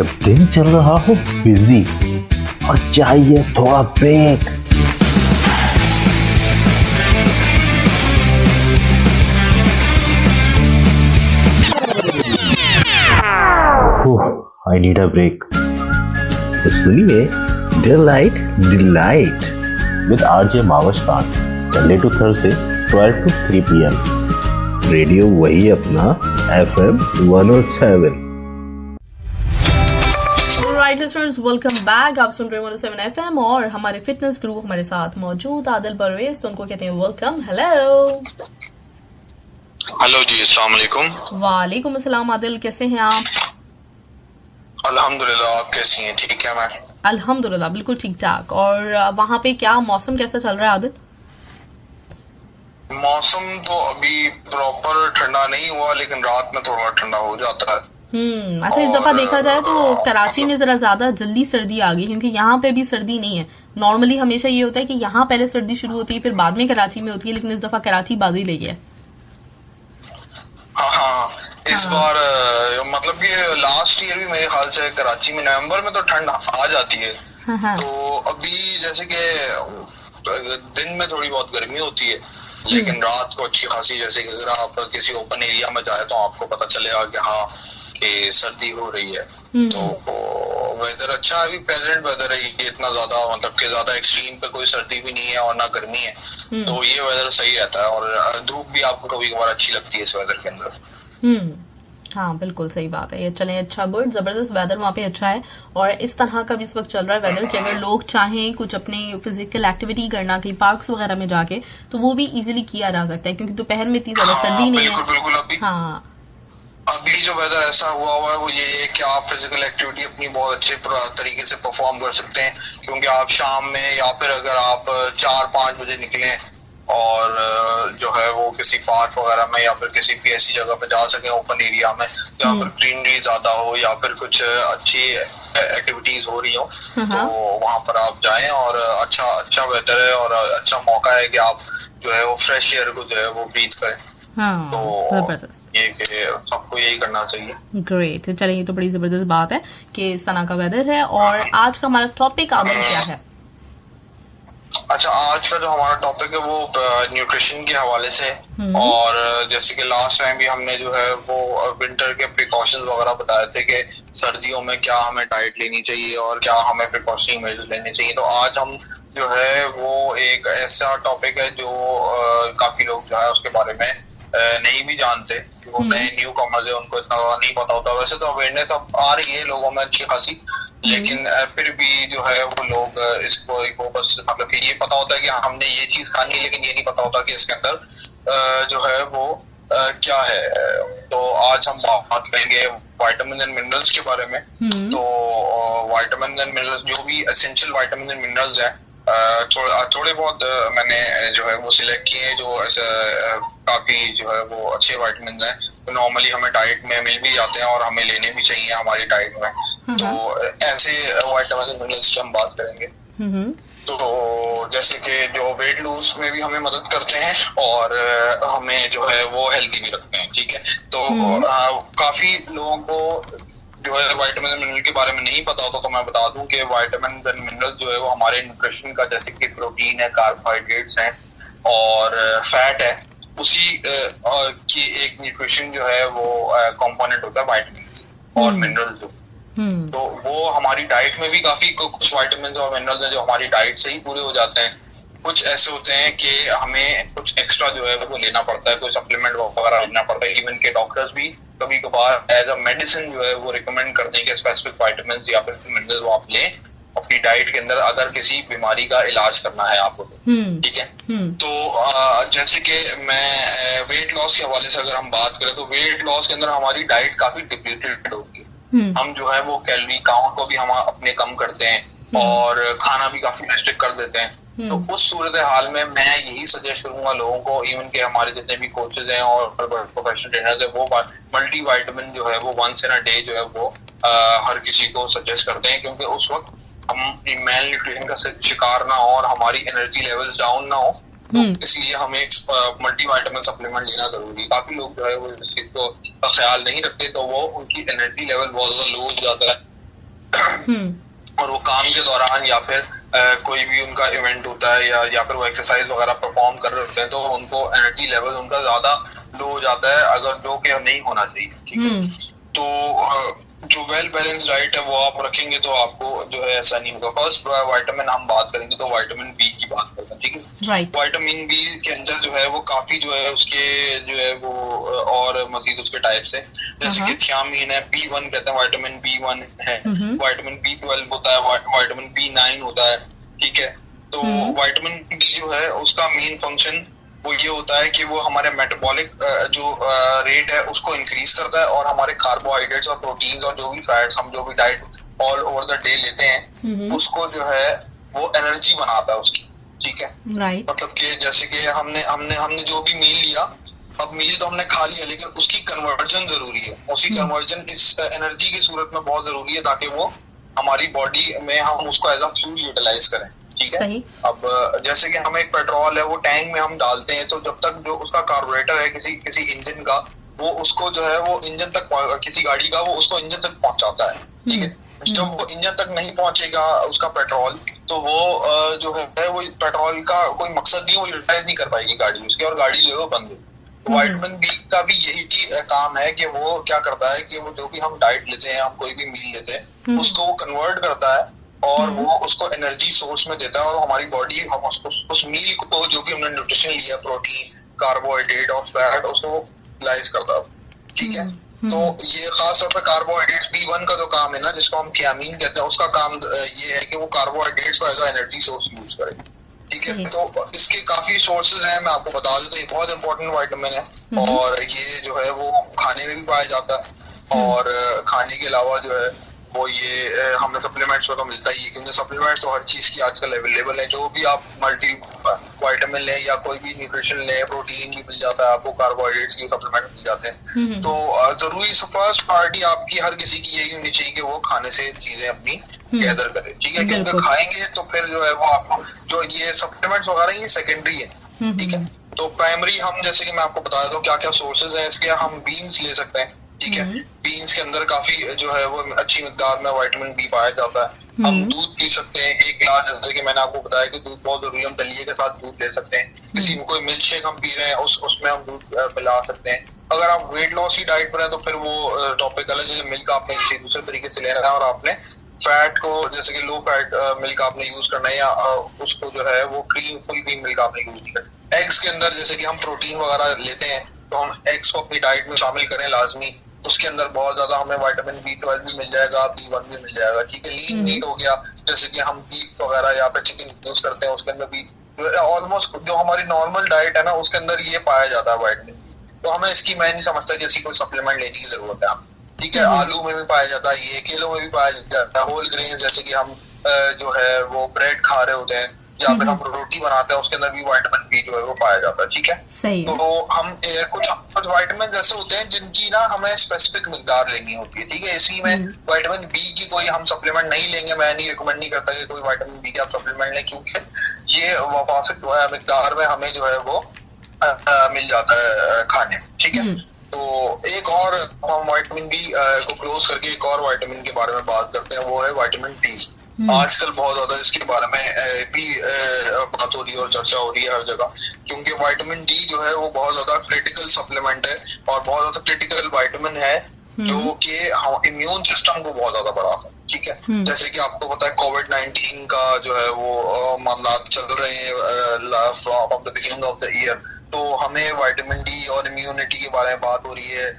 जब दिन चल रहा हो बिजी और चाहिए थोड़ा break, I need a break. तो सुनिए डिलाइट डिलाइट विद आरजे मावस्तान, Sunday to Thursday 12 to 3 PM। Radio वही अपना FM 107। Right listeners, welcome back. आप सुन रहे हैं 107 FM और हमारे फिटनेस गुरु हमारे साथ मौजूद आदिल परवेज, तो उनको कहते हैं वेलकम। हेलो जी, अस्सलाम वालेकुम। वालेकुम अस्सलाम। आदिल कैसे हैं आप? अल्हम्दुलिल्लाह, आप कैसी हैं? ठीक है मैं। अल्हम्दुलिल्लाह बिल्कुल ठीक ठाक। और वहाँ पे क्या मौसम कैसा चल रहा है आदिल? मौसम तो अभी प्रॉपर ठंडा नहीं हुआ, लेकिन रात में थोड़ा ठंडा हो जाता है। अच्छा, इस दफा देखा जाए तो कराची में जरा ज्यादा जल्दी सर्दी आ गई, क्योंकि यहाँ पे भी सर्दी नहीं है। नॉर्मली हमेशा ये होता है कि यहाँ पहले सर्दी शुरू होती है फिर बाद में कराची में होती है, लेकिन इस दफा कराची बाजी ले गया। हाँ, इस बार मतलब कि लास्ट ईयर भी मेरे ख्याल से कराची में नवंबर में तो ठंड आ जाती है। तो अभी जैसे कि दिन में थोड़ी बहुत गर्मी होती है, लेकिन रात को अच्छी खासी, जैसे कि अगर आप किसी ओपन एरिया में जाए तो आपको पता चलेगा कि हाँ कि सर्दी हो रही है। तो वेदर अच्छा है, अभी प्रेजेंट वेदर है, ये इतना ज्यादा मतलब कि ज्यादा एक्सट्रीम पे कोई सर्दी भी नहीं है और ना गर्मी है, तो ये वेदर सही रहता है। और धूप भी आपको कभी कभार अच्छी लगती है इस वेदर के अंदर। हाँ बिल्कुल सही बात है। ये चलें, अच्छा गुड, जबरदस्त वेदर वहाँ पे अच्छा है। और इस तरह का भी इस वक्त चल रहा है वेदर कि अगर लोग चाहें कुछ अपने फिजिकल एक्टिविटी करना कहीं पार्क्स वगैरह में जाके, तो वो भी इजीली किया जा सकता है, क्योंकि दोपहर में इतनी ज्यादा सर्दी नहीं है। बिल्कुल। अभी जो वेदर ऐसा हुआ है वो ये है कि आप फिजिकल एक्टिविटी अपनी बहुत अच्छे तरीके से परफॉर्म कर सकते हैं, क्योंकि आप शाम में या फिर अगर आप 4-5 बजे निकलें और जो है वो किसी पार्क वगैरह में या फिर किसी भी ऐसी जगह पे जा सके ओपन एरिया में, जहाँ पर ग्रीनरी ज्यादा हो या फिर कुछ अच्छी एक्टिविटीज हो रही हो, तो वहां पर आप जाएं। और अच्छा वेदर है और अच्छा मौका है कि आप जो है वो फ्रेश एयर को जो है वो ब्रीथ करें। तो जबरदस्त, ये कि सबको यही करना चाहिए। ग्रेट। चलिए, ये तो बड़ी जबरदस्त बात है कि इस तरह का वेदर है। और आज का हमारा टॉपिक आदिल क्या है? अच्छा, आज का जो हमारा टॉपिक है वो न्यूट्रिशन के हवाले से। और जैसे कि लास्ट टाइम भी हमने जो है वो विंटर के प्रिकॉशंस वगैरह बताए थे कि सर्दियों में क्या हमें डाइट लेनी चाहिए और क्या हमें प्रिकॉशनिंग मेजर्स लेने चाहिए। तो आज हम जो है वो एक ऐसा टॉपिक है जो काफी लोग जो है उसके बारे में नहीं भी जानते, जो नए न्यू कमर्स है उनको इतना नहीं पता होता। वैसे तो अवेयरनेस अब आ रही है लोगों में अच्छी खासी, लेकिन फिर भी जो है वो लोग इसको बस मतलब कि ये पता होता है कि हमने ये चीज खानी है, लेकिन ये नहीं पता होता कि इसके अंदर जो है वो क्या है। तो आज हम बात करेंगे विटामिन एंड मिनरल्स के बारे में। तो विटामिन एंड मिनरल्स, जो भी एसेंशियल विटामिन एंड मिनरल्स है, थोड़े बहुत मैंने जो है वो सिलेक्ट किए हैं, जो ऐसा काफी जो है वो अच्छे विटामिन हैं, तो नॉर्मली हमें डाइट में मिल भी जाते हैं और हमें लेने भी चाहिए हमारी डाइट में। तो ऐसे विटामिन एंड मिनरल्स की हम बात करेंगे। तो जैसे कि जो वेट लूज में भी हमें मदद करते हैं और हमें जो है वो हेल्दी भी रखते हैं, ठीक है। तो काफी लोगों को जो है विटामिन एंड मिनरल के बारे में नहीं पता होता, तो मैं बता दूं कि विटामिन एंड मिनरल जो है वो हमारे न्यूट्रिशन का, जैसे कि प्रोटीन है, कार्बोहाइड्रेट्स हैं और फैट है, उसी की एक न्यूट्रिशन जो है वो कंपोनेंट होता है विटामिन और मिनरल्स। तो वो हमारी डाइट में भी काफी कुछ विटामिन और मिनरल्स हैं जो हमारी डाइट से ही पूरे हो जाते हैं। कुछ ऐसे होते हैं कि हमें कुछ एक्स्ट्रा जो है वो लेना पड़ता है, कोई सप्लीमेंट वगैरह लेना पड़ता है। इवन के डॉक्टर्स भी कभी कभार एज अ मेडिसिन जो है वो रिकमेंड करते हैं कि स्पेसिफिक विटामिन या फिर मिनरल्स वो आप लें अपनी डाइट के अंदर, अगर किसी बीमारी का इलाज करना है आपको, ठीक है। तो जैसे कि मैं वेट लॉस के हवाले से अगर हम बात करें, तो वेट लॉस के अंदर हमारी डाइट काफी डिप्लीटेड होगी। हम जो है वो कैलोरी काउंट को भी हम अपने कम करते हैं और खाना भी काफी रेस्ट्रिक्ट कर देते हैं। तो उस सूरत हाल में मैं यही सजेस्ट करूंगा लोगों को, इवन के हमारे जितने भी कोचेज हैं और प्रोफेशनल ट्रेनर्स हैं, वो मल्टी विटामिन जो है वो वंस इन अ डे जो है वो हर किसी को सजेस्ट करते हैं, क्योंकि उस वक्त हम मेल न्यूट्रिशन का शिकार ना हो और हमारी एनर्जी लेवल्स डाउन ना हो, तो इसलिए हमें मल्टी विटामिन सप्लीमेंट लेना जरूरी है। काफी लोग जो है वो इस चीज को ख्याल नहीं रखते, तो वो उनकी एनर्जी लेवल बहुत ज्यादा लो हो जाता है और वो काम के दौरान या फिर कोई भी उनका इवेंट होता है या फिर वो एक्सरसाइज वगैरह परफॉर्म कर रहे होते हैं, तो उनको एनर्जी लेवल उनका ज्यादा लो हो जाता है, अगर जो कि नहीं होना चाहिए, ठीक है। तो जो वेल बैलेंस डाइट है वो आप रखेंगे तो आपको जो है ऐसा नहीं होगा। फर्स्ट विटामिन हम बात करेंगे तो विटामिन बी की बात करते हैं, ठीक है। विटामिन बी के अंदर जो है वो काफी जो है उसके जो है वो और मजीद उसके टाइप्स है, जैसे कि थियामीन है, B1 कहते हैं, विटामिन B1 है, विटामिन B12 होता है, विटामिन B9 होता है, ठीक है। तो विटामिन बी जो है उसका मेन फंक्शन वो ये होता है कि वो हमारे मेटाबॉलिक जो रेट है उसको इंक्रीज करता है, और हमारे कार्बोहाइड्रेट्स और प्रोटीन्स और जो भी फैट्स हम जो भी diet all over the day लेते हैं उसको जो है वो एनर्जी बनाता है उसकी, ठीक है। मतलब कि जैसे कि हमने जो भी मील लिया, अब मील तो हमने खा लिया, लेकिन उसकी कन्वर्जन जरूरी है, उसकी कन्वर्जन इस एनर्जी की सूरत में बहुत जरूरी है, ताकि वो हमारी बॉडी में हम उसको एज अ फ्यूल यूटिलाइज करें, ठीक है। अब जैसे कि हमें एक पेट्रोल है वो टैंक में हम डालते हैं, तो जब तक जो उसका कार्बोरेटर है किसी इंजन का, वो उसको जो है वो इंजन तक, किसी गाड़ी का वो उसको इंजन तक पहुंचाता है, ठीक है। जब वो इंजन तक नहीं पहुंचेगा उसका पेट्रोल, तो वो जो है वो पेट्रोल का कोई मकसद नहीं, वो यूटिलाइज नहीं कर पाएगी गाड़ी उसकी, और गाड़ी जो है वो बंद है। तो विटामिन बी का भी यही काम है कि वो क्या करता है कि वो जो भी हम डाइट लेते हैं, हम कोई भी मील लेते हैं, उसको वो कन्वर्ट करता है और वो उसको एनर्जी सोर्स में देता है, और हमारी बॉडी हम उस मील को जो भी हमने न्यूट्रिशन लिया, प्रोटीन, कार्बोहाइड्रेट और फैट, उसको यूटिलाइज करता है, ठीक है। तो ये खास तौर पे कार्बोहाइड्रेट्स B1 का जो काम है ना, जिसको हम थियामीन कहते हैं, उसका काम ये है कि वो कार्बोहाइड्रेट्स को as a energy source use करे, ठीक है। तो इसके काफी सोर्सेज हैं, मैं आपको बता दूं, तो ये बहुत इंपॉर्टेंट विटामिन है, और ये जो है वो खाने में भी पाया जाता है, और खाने के अलावा जो है वो ये हमें सप्लीमेंट्स में तो मिलता ही है, क्योंकि सप्लीमेंट्स तो हर चीज की आजकल अवेलेबल है, जो भी आप मल्टी विटामिन लें या कोई भी न्यूट्रिशन लें, प्रोटीन भी मिल जाता है आपको, कार्बोहाइड्रेट्स की सप्लीमेंट मिल जाते हैं। तो जरूरी फर्स्ट पार्टी आपकी हर किसी की यही होनी चाहिए कि वो खाने से चीजें अपनी गैदर करे, ठीक है, क्योंकि खाएंगे तो फिर जो है वो आपको जो ये सप्लीमेंट्स वगैरह ये सेकेंडरी है, ठीक है। तो प्राइमरी हम जैसे कि मैं आपको बता दूं क्या क्या सोर्सेज हैं इसके, हम बीन्स ले सकते हैं, ठीक है। बीन्स के अंदर काफी जो है वो अच्छी मिकदार में विटामिन बी पाया जाता है। हम दूध पी सकते हैं 1 गिलास, जैसे कि मैंने आपको बताया कि दूध बहुत जरूरी है, हम दलिये के साथ दूध ले सकते हैं। किसी में कोई मिल्क शेक हम पी रहे हैं उसमें हम दूध मिला सकते हैं। अगर आप वेट लॉस की डाइट पर हैं तो फिर वो टॉपिक अलग है, मिल्क आपने किसी दूसरे तरीके से लेना है, और आपने फैट को जैसे कि लो फैट मिल्क आपने यूज करना है, या उसको जो है वो क्रीम फुल क्रीम मिल्क आपने यूज करना है। एग्स के अंदर जैसे कि हम प्रोटीन वगैरह लेते हैं, तो हम एग्स को अपनी डाइट में शामिल करें लाजमी, उसके अंदर बहुत ज्यादा हमें विटामिन B12 भी मिल जाएगा, B1 भी मिल जाएगा, ठीक है। लीन मीट हो गया, जैसे कि हम बीफ वगैरह या फिर चिकन यूज करते हैं, उसके अंदर भी ऑलमोस्ट जो हमारी नॉर्मल डाइट है ना उसके अंदर ये पाया जाता है विटामिन बी। तो हमें इसकी मैं नहीं समझता कि ऐसी कोई सप्लीमेंट लेने की जरूरत है, ठीक है। आलू में भी पाया जाता है, ये केलों में भी पाया जाता है, होल ग्रेन जैसे कि हम जो है वो ब्रेड खा रहे होते हैं, या फिर हम रोटी बनाते हैं, उसके अंदर भी विटामिन बी जो है वो पाया जाता है, ठीक है। तो हम कुछ विटामिन जैसे होते हैं जिनकी ना हमें स्पेसिफिक मिकदार लेनी होती है, ठीक है। इसी में विटामिन बी की कोई हम सप्लीमेंट नहीं लेंगे, मैं नहीं रिकमेंड नहीं करता कि कोई विटामिन बी की आप सप्लीमेंट लें, क्योंकि ये वाफासिक मिकदार में हमें जो है वो मिल जाता है खाने, ठीक है। तो एक और हम विटामिन बी को क्लोज करके एक और विटामिन के बारे में बात करते हैं, वो है विटामिन डी। आजकल बहुत ज्यादा इसके बारे में भी बात हो रही है और चर्चा हो रही है हर जगह, क्योंकि विटामिन डी जो है वो बहुत ज्यादा क्रिटिकल सप्लीमेंट है, और बहुत ज्यादा क्रिटिकल विटामिन है, जो कि इम्यून सिस्टम को बहुत ज्यादा बढ़ाता है, ठीक है। जैसे कि आपको पता है कोविड-19 का जो है वो मामला चल रहे हैं from the beginning of the year, तो हमें विटामिन डी और इम्यूनिटी के बारे में बात हो रही है,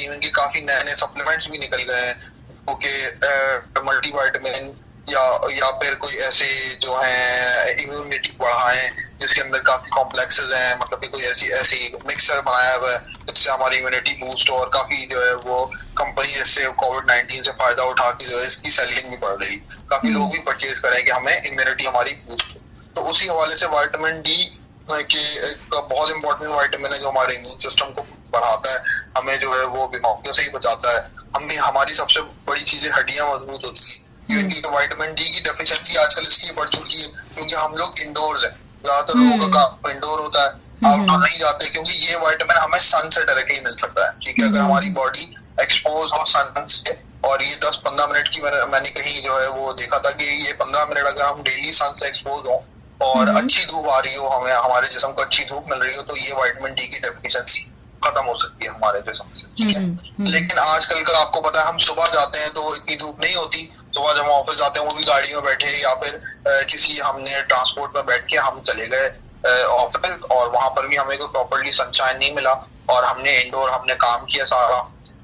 इनके काफी नए नए सप्लीमेंट्स भी निकल गए हैं, क्योंकि मल्टीविटामिन या फिर कोई ऐसे जो है इम्यूनिटी बढ़ाएं जिसके अंदर काफी कॉम्प्लेक्सेस हैं, मतलब कि कोई ऐसी मिक्सर बनाया हुआ है जिससे हमारी इम्यूनिटी बूस्ट हो, और काफी जो है वो कंपनी इससे कोविड-19 से फायदा उठा के जो है इसकी सेलिंग भी बढ़ रही, काफी लोग भी परचेज करें कि हमें इम्यूनिटी हमारी बूस्ट हो। तो उसी हवाले से विटामिन डी के बहुत इंपॉर्टेंट विटामिन है जो हमारे इम्यून सिस्टम को बढ़ाता है, हमें जो है वो बीमारियों से ही बचाता है। हमारी सबसे बड़ी चीजें हड्डियां मजबूत होती है, क्योंकि विटामिन डी की डेफिशिएंसी आजकल इसलिए बढ़ चुकी है क्योंकि हम लोग इंडोर्स हैं, ज्यादातर लोगों का काम इंडोर होता है, आउटडोर नहीं जाते, क्योंकि ये विटामिन हमें सन से डायरेक्टली मिल सकता है, ठीक है। अगर हमारी बॉडी एक्सपोज हो सन से और ये 10-15 मिनट की मैंने कहीं जो है वो देखा था कि ये 15 मिनट अगर हम डेली सन से एक्सपोज हो और अच्छी धूप आ रही हो, हमें हमारे जिस्म को अच्छी धूप मिल रही हो, तो ये विटामिन डी की डेफिशिएंसी खत्म हो सकती है हमारे जिस्म से, ठीक है। लेकिन आजकल का आपको पता है, हम सुबह जाते हैं तो इतनी धूप नहीं होती, सुबह जब हम ऑफिस जाते हैं वो भी गाड़ी में बैठे या फिर किसी हमने ट्रांसपोर्ट में बैठ के हम चले गए ऑफिस, और वहां पर भी हमें कोई प्रॉपर्ली सनशाइन नहीं मिला, और हमने इंडोर हमने काम किया, सारा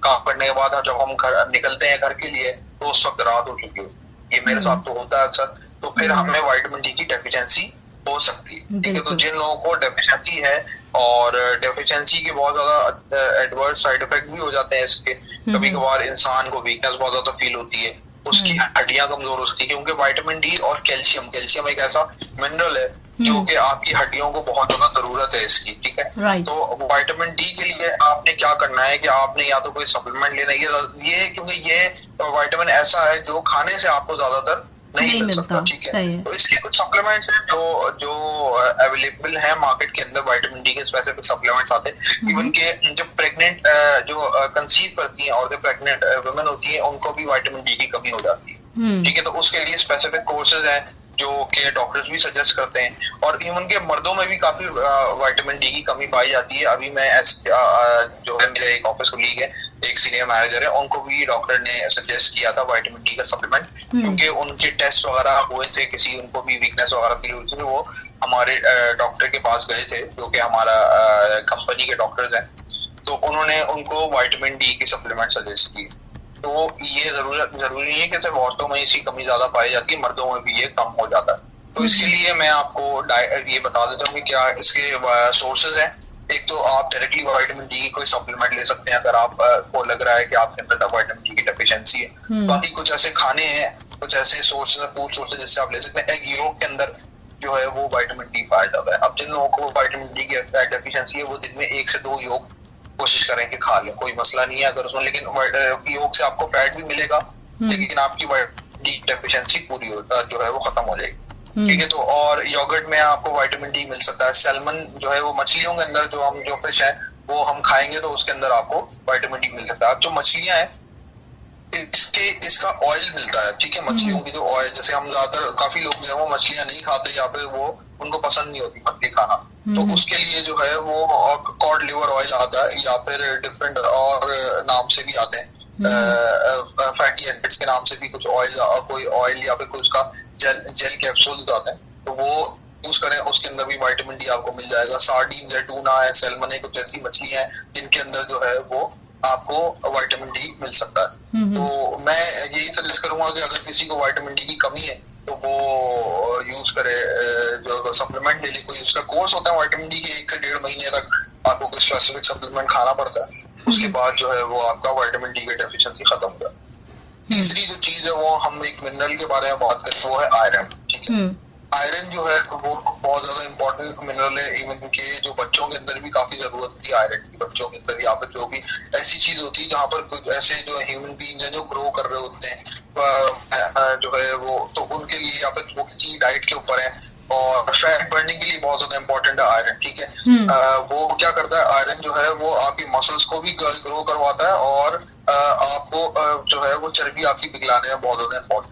काम करने के बाद जब हम घर निकलते हैं घर के लिए तो उस वक्त रात हो चुकी हो, ये मेरे साथ तो होता है अक्सर, तो फिर हमें विटामिन डी की डेफिशिएंसी हो सकती है, ठीक है। तो जिन लोगों को डेफिशिएंसी है और डेफिशिएंसी के बहुत ज्यादा एडवर्स साइड इफेक्ट भी हो जाते हैं इसके, कभी कभार इंसान को वीकनेस बहुत ज्यादा फील होती है, उसकी हड्डियां कमजोर हो सकती है, क्योंकि विटामिन डी और कैल्शियम एक ऐसा मिनरल है जो कि आपकी हड्डियों को बहुत ज्यादा जरूरत है इसकी, ठीक है। तो विटामिन डी के लिए आपने क्या करना है कि आपने या तो कोई सप्लीमेंट लेना है, ये क्योंकि ये विटामिन ऐसा है जो खाने से आपको ज्यादातर नहीं मिल सकता, ठीक है। तो इसके कुछ सप्लीमेंट्स हैं जो अवेलेबल है मार्केट के अंदर, विटामिन डी के स्पेसिफिक सप्लीमेंट्स आते हैं। इवन के जो प्रेग्नेंट जो कंसीव करती हैं और जो प्रेग्नेंट वुमेन होती है उनको भी विटामिन डी की कमी हो जाती है, ठीक है। तो उसके लिए स्पेसिफिक कोर्सेज हैं जो कि डॉक्टर्स भी सजेस्ट करते हैं, और इवन के मर्दों में भी काफी विटामिन डी की कमी पाई जाती है। अभी मैं जो है मेरे एक ऑफिस कोलीग है, एक सीनियर मैनेजर है, उनको भी डॉक्टर ने सजेस्ट किया था विटामिन डी का सप्लीमेंट, क्योंकि उनके टेस्ट वगैरह हुए थे, किसी उनको भी वीकनेस वगैरह फील हुई थी, वो हमारे डॉक्टर के पास गए थे जो कि हमारा कंपनी के डॉक्टर्स हैं, तो उन्होंने उनको विटामिन डी की सप्लीमेंट सजेस्ट की। तो ये जरूरी नहीं है कि सिर्फ औरतों में इसकी कमी ज्यादा पाई जाती है, मर्दों में भी ये कम हो जाता है। तो इसके लिए मैं आपको ये बता देता हूँ कि क्या इसके सोर्सेज हैं। एक तो आप डायरेक्टली विटामिन डी की कोई सप्लीमेंट ले सकते हैं अगर आपको लग रहा है कि आपके अंदर विटामिन डी की डेफिशिएंसी है। बाकी कुछ ऐसे खाने हैं, कुछ ऐसे सोर्सेज, फूड सोर्सेज जिससे आप ले सकते हैं। एग योक के अंदर जो है वो विटामिन डी पाया जाता है। अब जिन लोगों को विटामिन डी की डेफिशिएंसी है वो दिन में 1 से 2 योग कोशिश करें कि खा लें, कोई मसला नहीं है अगर उसमें, लेकिन योग से आपको फैट भी मिलेगा, लेकिन आपकी विटामिन डी डेफिशिएंसी पूरी जो है वो खत्म हो जाएगी, ठीक है। तो और योगर्ट में आपको विटामिन डी मिल सकता है। सैल्मन जो है वो मछलियों के अंदर जो फिश है वो हम खाएंगे तो उसके अंदर आपको विटामिन डी मिल सकता है। अब जो मछलियां हैं इसका ऑयल मिलता है, ठीक है। मछलियों की जो ऑयल, जैसे हम ज्यादातर काफी लोग जो है वो मछलियां नहीं खाते या फिर वो उनको पसंद नहीं होती मछली खाना, तो उसके लिए जो है वो कॉड लिवर ऑयल आता है, या फिर डिफरेंट और नाम से भी आते हैं, फैटी एसिड्स के नाम से भी कुछ ऑयल, कोई ऑयल या फिर कुछ का जेल कैप्सूल आते हैं, तो वो यूज करें, उसके अंदर भी विटामिन डी आपको मिल जाएगा। सार्डीन है, टूना है, सैल्मन है, कुछ ऐसी मछलियां हैं जिनके अंदर जो है वो आपको विटामिन डी मिल सकता है। तो मैं यही सजेस्ट करूंगा कि अगर किसी को विटामिन डी की कमी है तो वो यूज करे, जो सप्लीमेंट ले ले। कोई उसका कोर्स होता है विटामिन डी के 1 से 1.5 महीने तक आपको कोई स्पेसिफिक सप्लीमेंट खाना पड़ता है, उसके बाद जो है वो आपका विटामिन डी की डेफिशिएंसी खत्म हो जाए। तीसरी जो चीज है वो हम एक मिनरल के बारे में बात करें, वो है आयरन, ठीक है। आयरन जो है वो बहुत ज्यादा इंपॉर्टेंट मिनरल है। इवन के जो बच्चों के अंदर भी काफी जरूरत थी आयरन की, बच्चों के अंदर या फिर जो भी ऐसी चीज होती है जहाँ पर कुछ ऐसे जो ह्यूमन बीइंग है जो ग्रो कर रहे होते हैं जो है वो, तो उनके लिए या फिर वो किसी डाइट के ऊपर है, और फैट बर्निंग के लिए बहुत ज्यादा इंपॉर्टेंट है आयरन, ठीक है। वो क्या करता है, आयरन जो है वो आपकी मसल्स को भी ग्रो करवाता है, और आपको जो है वो चर्बी आपकी पिघलाने में बहुत ज्यादा इंपॉर्टेंट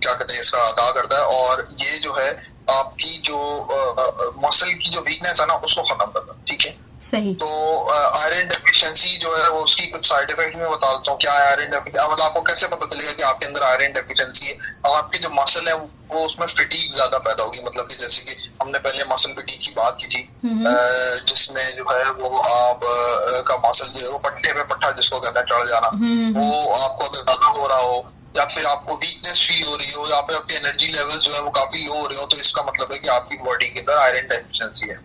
क्या कहते हैं इसका अदा करता है, और ये जो है आपकी जो मसल की जो वीकनेस है ना उसको खत्म करता है, ठीक है। सही। तो आयरन डेफिशिएंसी जो है वो उसकी कुछ साइड इफेक्ट में बता देता हूँ। क्या है आयरन डेफिशिएंसी, मतलब आपको कैसे पता चलेगा कि आपके अंदर आयरन डेफिशिएंसी है? अब आपकी जो मसल है वो उसमें फिटीग ज्यादा पैदा होगी, मतलब कि जैसे कि हमने पहले मसल फिटीग की बात की थी, जिसमें जो है वो आप का मसल जो है वो पट्टे पे पट्टा जिसको कहते हैं चढ़ जाना, वो आपको अगर ज्यादा हो रहा हो या फिर आपको वीकनेस फील हो रही हो या फिर आपके एनर्जी लेवल जो है वो काफी लो हो रहे हो, तो इसका मतलब है कि आपकी बॉडी के अंदर आयरन डेफिशिएंसी है,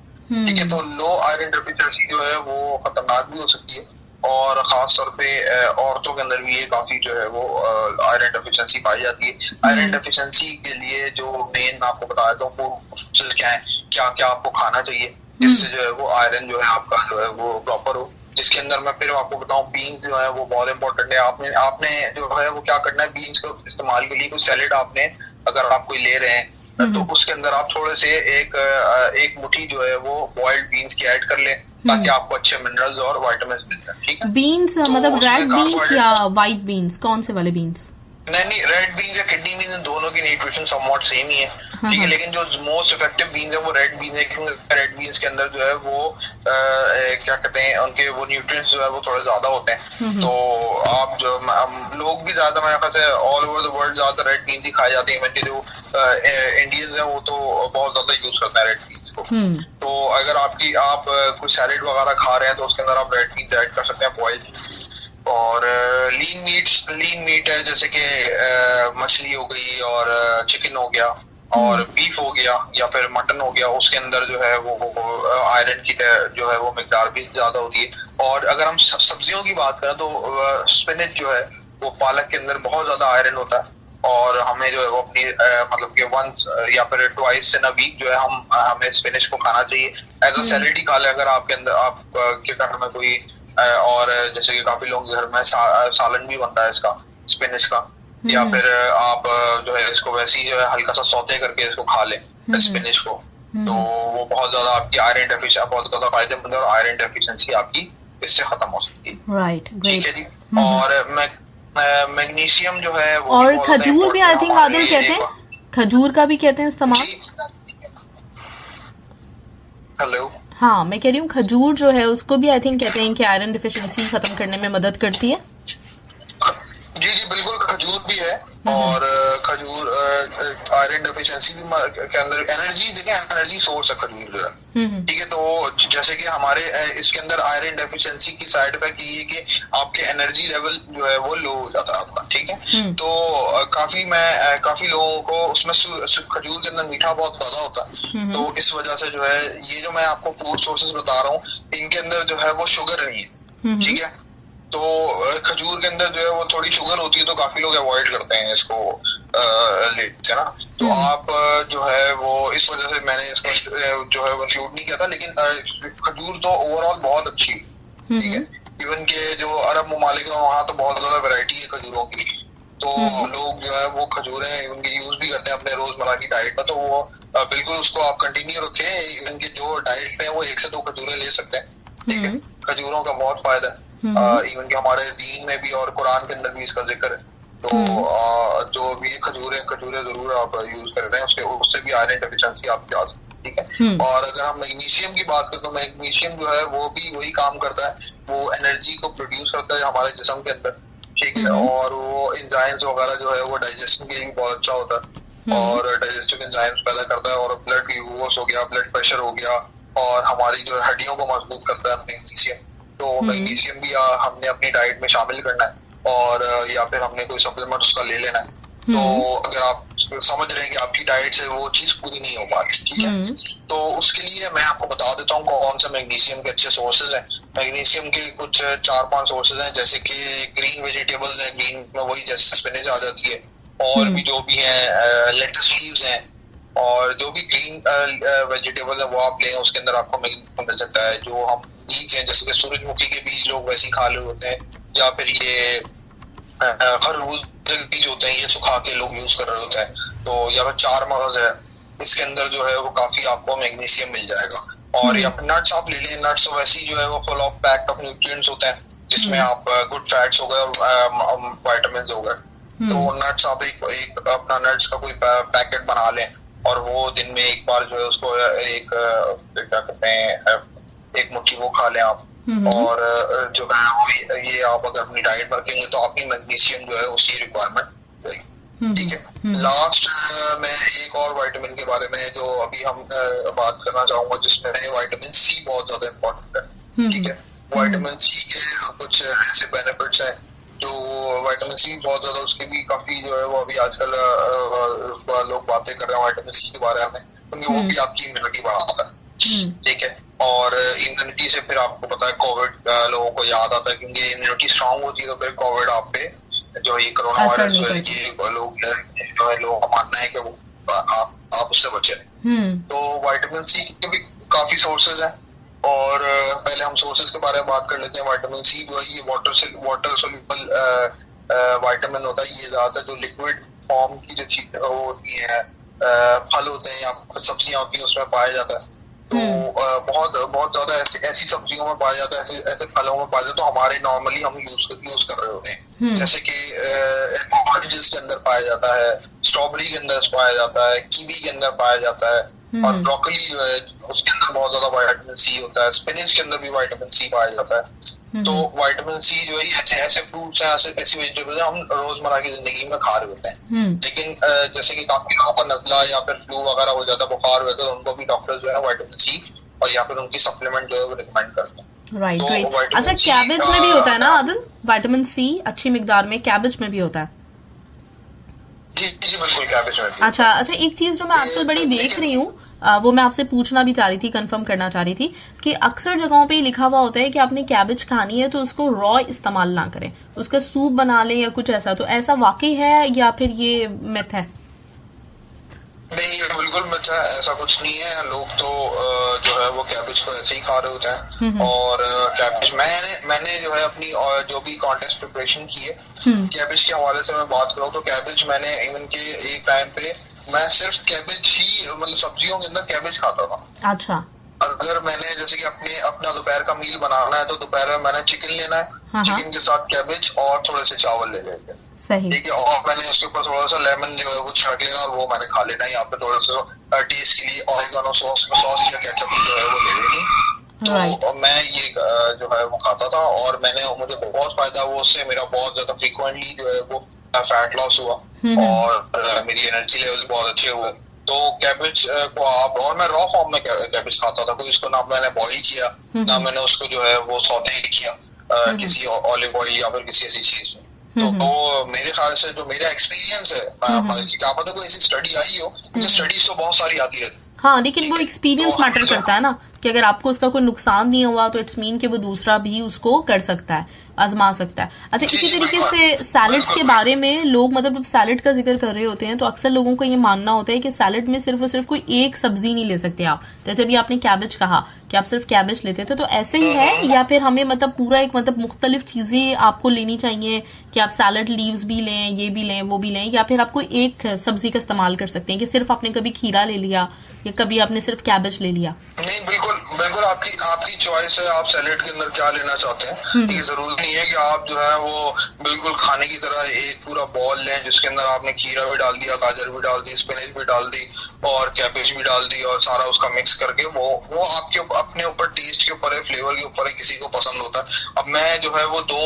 ठीक है। तो लो आयरन डेफिशिएंसी जो है वो खतरनाक भी हो सकती है, और खास तौर पे औरतों के अंदर भी ये काफी जो है वो आयरन डेफिशिएंसी पाई जाती है। आयरन डेफिशिएंसी के लिए जो मेन मैं आपको बता देता हूँ क्या है, क्या क्या आपको खाना चाहिए जिससे जो है वो आयरन जो है आपका जो है वो प्रॉपर हो। जिसके अंदर मैं फिर आपको बताऊं, बीन्स जो है वो बहुत इंपॉर्टेंट है। आपने जो है वो क्या करना है, बीन्स को इस्तेमाल के लिए कोई सैलेड आपने अगर आप कोई ले रहे हैं तो उसके अंदर आप थोड़े से एक मुट्ठी जो है वो बॉइल्ड बीन्स की ऐड कर लें, ताकि आपको अच्छे मिनरल्स और विटामिन मिल जाए। ठीक है, बीन्स मतलब रेड बीन्स या वाइट बीन्स, कौन से वाले बीन्स? नहीं, रेड बीन्स या किडनी बीन्स दोनों की न्यूट्रिशन समवॉट सेम ही है। ठीक है, लेकिन जो मोस्ट इफेक्टिव बीन्स है वो रेड बीन्स है, क्योंकि रेड बीन्स के अंदर जो है वो क्या कहते हैं, उनके वो न्यूट्रिएंट्स जो है वो थोड़े ज्यादा होते हैं। तो आप जो लोग भी ज्यादा, मेरे ख्याल से ऑल ओवर द वर्ल्ड ज्यादा रेड बीन्स ही खाए जाते हैं। इवन जो इंडियंस है वो तो बहुत ज्यादा यूज करते हैं रेड बीन्स को। तो अगर आप कोई सैलेड वगैरह खा रहे हैं तो उसके अंदर आप रेड बीन्स ऐड कर सकते हैं, बॉइल्ड। और लीन मीट है, जैसे कि मछली हो गई और चिकन हो गया और बीफ हो गया या फिर मटन हो गया, उसके अंदर जो है वो आयरन की जो है वो मिकदार भी ज्यादा होती है। और अगर हम सब्जियों की बात करें तो स्पिनच जो है वो पालक के अंदर बहुत ज्यादा आयरन होता है, और हमें जो है वो अपनी मतलब कि वंस या फिर ट्वाइस इन अ वीक जो है हमें स्पिनच को खाना चाहिए। एज अ सैलेड ही खा ले अगर आपके अंदर आपके घर में कोई और जैसे कि काफी लोग घर में सालन भी बनता है इसका, स्पिनच का, या फिर आप जो है इसको वैसे ही जो है हल्का सा सौते करके इसको खा लें स्पिनच को, तो वो बहुत ज्यादा आपकी आयरन डेफिशिएंसी बहुत ज्यादा फायदेमंद है और आयरन डेफिशिएंसी आपकी इससे खत्म हो सकती है। राइट, ठीक है जी। और मैग्नीशियम जो है वो और खजूर भी आई थिंक आदिल कहते हैं, खजूर का भी कहते हैं इस्तेमाल। हेलो, हाँ मैं कह रही हूँ खजूर जो है उसको भी आई थिंक कहते हैं कि आयरन डिफिशिएंसी खत्म करने में मदद करती है। जी बिल्कुल, खजूर भी है और खजूर आयरन डेफिशिएंसी के अंदर एनर्जी, देखिए एनर्जी सोर्स है खजूर जो है। ठीक है, तो जैसे कि हमारे इसके अंदर आयरन डेफिशिएंसी की साइड इफेक्ट ये है कि आपके एनर्जी लेवल जो है वो लो हो जाता है आपका। ठीक है, तो काफी लोगों को उसमें खजूर के अंदर मीठा बहुत ज्यादा होता है, तो इस वजह से जो है ये जो मैं आपको फूड सोर्सेज बता रहा हूँ इनके अंदर जो है वो शुगर नहीं है। ठीक है, तो खजूर के अंदर जो है वो थोड़ी शुगर होती है, तो काफी लोग अवॉइड करते हैं इसको लेते हैं ना। तो आप जो है वो इस वजह से मैंने इसको जो है वो इंक्लूड नहीं किया था, लेकिन खजूर तो ओवरऑल बहुत अच्छी है। ठीक है, इवन के जो अरब ममालिक है वहाँ तो बहुत ज्यादा वैरायटी है खजूरों की, तो लोग जो है वो खजूरें उनके यूज भी करते हैं अपने रोजमर्रा की डाइट में। तो वो बिल्कुल उसको आप कंटिन्यू रखें, इवन के जो डाइट पे वो 1 से 2 खजूरें ले सकते हैं। ठीक है, खजूरों का बहुत फायदा है, इवन कि हमारे दीन में भी और कुरान के अंदर भी इसका जिक्र है। तो जो भी खजूरें जरूर आप यूज कर रहे हैं उससे भी आयरन डेफिशिएंसी आपकी आ सकती है। ठीक है, और अगर हम मैग्नीशियम की बात करें तो मैग्नीशियम जो है वो भी वही काम करता है, वो एनर्जी को प्रोड्यूस करता है हमारे जिस्म के अंदर। ठीक है, और वो एंजाइम्स वगैरह जो है वो डाइजेशन के लिए बहुत अच्छा होता है और डाइजेस्टिव एंजाइम्स पैदा करता है, और ब्लड ग्लूकोज हो गया, ब्लड प्रेशर हो गया, और हमारी जो हड्डियों को मजबूत करता है मैग्नीशियम। तो मैग्नीशियम भी हमने अपनी डाइट में शामिल करना है, और या फिर हमने कोई सप्लीमेंट उसका ले लेना है। तो अगर आप समझ रहे हैं कि आपकी डाइट से वो चीज पूरी नहीं हो पाती, ठीक है, तो उसके लिए मैं आपको बता देता हूँ कौन सा मैग्नीशियम के अच्छे सोर्सेज हैं। मैग्नीशियम के कुछ 4-5 सोर्सेज हैं, जैसे कि ग्रीन वेजिटेबल्स हैं, ग्रीन में वही जैसे स्पिनच आ जाती है, और भी जो भी है लेटस लीव्स हैं, और जो भी ग्रीन वेजिटेबल है वो आप लें, उसके अंदर आपको मिल सकता है। जो हम बीज हैं जैसे कि सूरजमुखी के बीज लोग वैसे ही खा रहे होते हैं, या फिर ये खरबूज के बीज होते हैं ये सुखा के लोग यूज कर रहे होते हैं, तो या फिर 4 मगज है, इसके अंदर जो है वो काफी आपको मैग्नीशियम मिल जाएगा। और या फिर नट्स आप ले लें, नट्स वैसे ही जो है वो full of packed of nutrients होते हैं, जिसमें आप गुड फैट्स हो गए और विटामिन हो गए। तो नट्स आप एक अपना नट्स का कोई पैकेट बना लें, और वो दिन में एक बार जो है उसको एक क्या कहते हैं एक मुट्ठी वो खा लें आप, और जो है वो ये आप अगर अपनी डाइट में रखेंगे तो आपकी मैग्नीशियम जो है उसकी रिक्वायरमेंट रहेगी। ठीक है, लास्ट में एक और विटामिन के बारे में जो अभी हम बात करना चाहूंगा, जिसमें विटामिन सी बहुत ज्यादा इम्पोर्टेंट है। ठीक है, विटामिन सी के कुछ ऐसे बेनिफिट्स हैं जो विटामिन सी बहुत ज्यादा, उसके भी काफी जो है वो अभी आजकल लोग बातें कर रहे हैं विटामिन सी के बारे में, क्योंकि वो भी आपकी इम्यूनिटी बढ़ाता है। ठीक है, और इम्यूनिटी से फिर आपको पता है कोविड लोगों को याद आता है, क्योंकि इम्यूनिटी स्ट्रांग होती है तो फिर कोविड आप पे जो ये कोरोना वायरस जो है ये लोगों का मानना है कि वो आप उससे बचे। तो विटामिन सी के भी काफी सोर्सेज हैं, और पहले हम सोर्सेज के बारे में बात कर लेते हैं। विटामिन सी जो है ये वाटर सोल्यूबल विटामिन होता है, ये ज्यादातर जो लिक्विड फॉर्म की जो चीजें होती है, फल होते हैं या सब्जियां होती है उसमें पाया जाता है। तो बहुत बहुत ज्यादा ऐसी सब्जियों में पाया जाता है, ऐसे फलों में पाया जाता है तो हमारे नॉर्मली हम यूज कर रहे होते हैं, जैसे कि ऑरेंजेस के अंदर पाया जाता है, स्ट्रॉबेरी के अंदर पाया जाता है, कीवी के अंदर पाया जाता है, और ब्रोकली जो है उसके अंदर बहुत ज्यादा विटामिन सी होता है, स्पिनच के अंदर भी विटामिन सी पाया जाता है। तो विटामिन सी जो है ऐसे फ्रूट्स हैं, ऐसी वेजिटेबल्स हैं हम रोजमर्रा की जिंदगी में खा रहे होते हैं, लेकिन जैसे कि काफी लोगों को नजला या फिर फ्लू वगैरह हो जाता है, बुखार हो जाता है, तो उनको भी डॉक्टर जो है विटामिन सी और या फिर उनकी सप्लीमेंट जो है वो रिकमेंड करते हैं। Right right. अच्छा, कैबेज में भी होता है ना आदिल विटामिन सी अच्छी मिकदार में? कैबेज में भी होता है? जी बिल्कुल, कैबेज में भी। अच्छा, एक चीज जो मैं आजकल बड़ी देख रही हूँ, वो मैं आपसे पूछना भी चाह रही थी, कंफर्म करना चाह रही थी कि अक्सर जगहों पे लिखा हुआ होता है कि आपने कैबेज खानी है तो उसको रॉ इस्तेमाल ना करें, उसका सूप बना लें या कुछ ऐसा। तो ऐसा वाकई है या फिर ये मिथ है? नहीं, ये बिल्कुल मिथ है, ऐसा कुछ नहीं है। लोग तो जो है वो कैबेज को ऐसे ही खा रहे होते हैं। और कैबेज मैंने जो है अपनी जो भी कॉन्टेस्ट प्रिपरेशन की है कैबेज के हवाले से मैं बात करूँ तो कैबेज मैंने इवन के एक टाइम पे मैं सिर्फ कैबेज ही, मतलब सब्जियों के अंदर कैबेज खाता था। अच्छा। अगर मैंने जैसे कि अपना दोपहर का मील बनाना है तो दोपहर में मैंने चिकन लेना है, चिकन के साथ कैबेज और थोड़े से चावल ले लेते हैं, सही, ठीक है, और मैंने उसके ऊपर थोड़ा सा लेमन जो है वो छिड़क लेना और वो मैंने खा लेना है। यहाँ पे थोड़ा सा टेस्ट के लिए ऑरिगेनो सॉस या केचप जो है वो ले लेनी। तो मैं ये जो है वो खाता था और मुझे बहुत फायदा हुआ उससे, मेरा बहुत ज्यादा फ्रीक्वेंटली जो है वो फैट लॉस हुआ और मेरी एनर्जी लेवल बहुत अच्छे हुए। तो कैबेज को आप, और मैं रॉ फॉर्म में कैबेज खाता था, कोई इसको ना मैंने बॉईल किया ना मैंने उसको जो है वो सौते किया किसी ऑलिव ऑयल या फिर किसी ऐसी चीज में। तो मेरे ख्याल से जो मेरा एक्सपीरियंस है, क्या पता कोई ऐसी स्टडी आई हो, क्योंकि स्टडीज तो बहुत सारी आती रहती है। हाँ, लेकिन वो एक्सपीरियंस मैटर करता है ना, कि अगर आपको उसका कोई नुकसान नहीं हुआ तो इट्स मीन कि वो दूसरा भी उसको कर सकता है, आजमा सकता है। अच्छा, इसी तरीके से सैलड्स के बारे में लोग, मतलब सैलड का जिक्र कर रहे होते हैं तो अक्सर लोगों को ये मानना होता है कि सैलड में सिर्फ और सिर्फ कोई एक सब्जी नहीं ले सकते आप। जैसे भी आपने कैबेज कहा कि आप सिर्फ कैबेज लेते थे, तो ऐसे ही है या फिर हमें मतलब पूरा एक मतलब मुख्तलिफ चीजें आपको लेनी चाहिए कि आप सैलड लीव्स भी लें, ये भी लें, वो भी लें, या फिर आप कोई एक सब्जी का इस्तेमाल कर सकते हैं कि सिर्फ आपने कभी खीरा ले लिया या कभी आपने सिर्फ कैबेज ले लिया? नहीं, बिल्कुल बिल्कुल आपकी चॉइस है, आप सैलेड के अंदर क्या लेना चाहते हैं। ये जरूरी नहीं है कि आप जो है वो बिल्कुल खाने की तरह एक पूरा बॉल लें जिसके अंदर आपने खीरा भी डाल दिया, गाजर भी डाल दी, स्पिनच भी डाल दी और कैबेज भी डाल दी और सारा उसका मिक्स करके वो आपके अपने ऊपर टेस्ट के ऊपर है, फ्लेवर के ऊपर है, किसी को पसंद होता है। अब मैं जो है वो दो